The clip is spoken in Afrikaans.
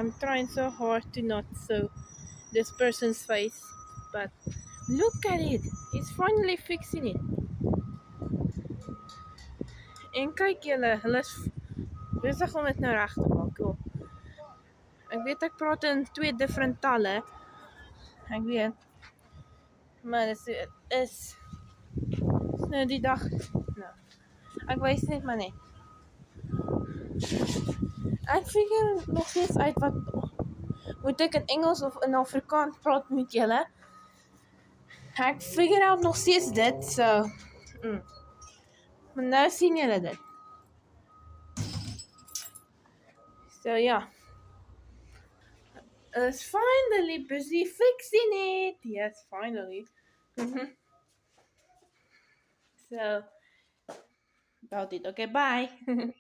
I'm trying so hard to not show this person's face, but look at it. He's finally fixing it. En kyk hulle is besig om dit nou reg te maak. Cool. Ek weet ek praat in twee different talle. Ek weet. Maar dit is nou die dag. Nou. Ek wys net maar net. Ek figure nog steeds uit wat moet ek in Engels of in Afrikaans praat met julle. Ek figure out nog steeds dit, so maar nou sien julle dit. So yeah. It's finally busy fixing it. Yes, finally. So about it. Okay, bye.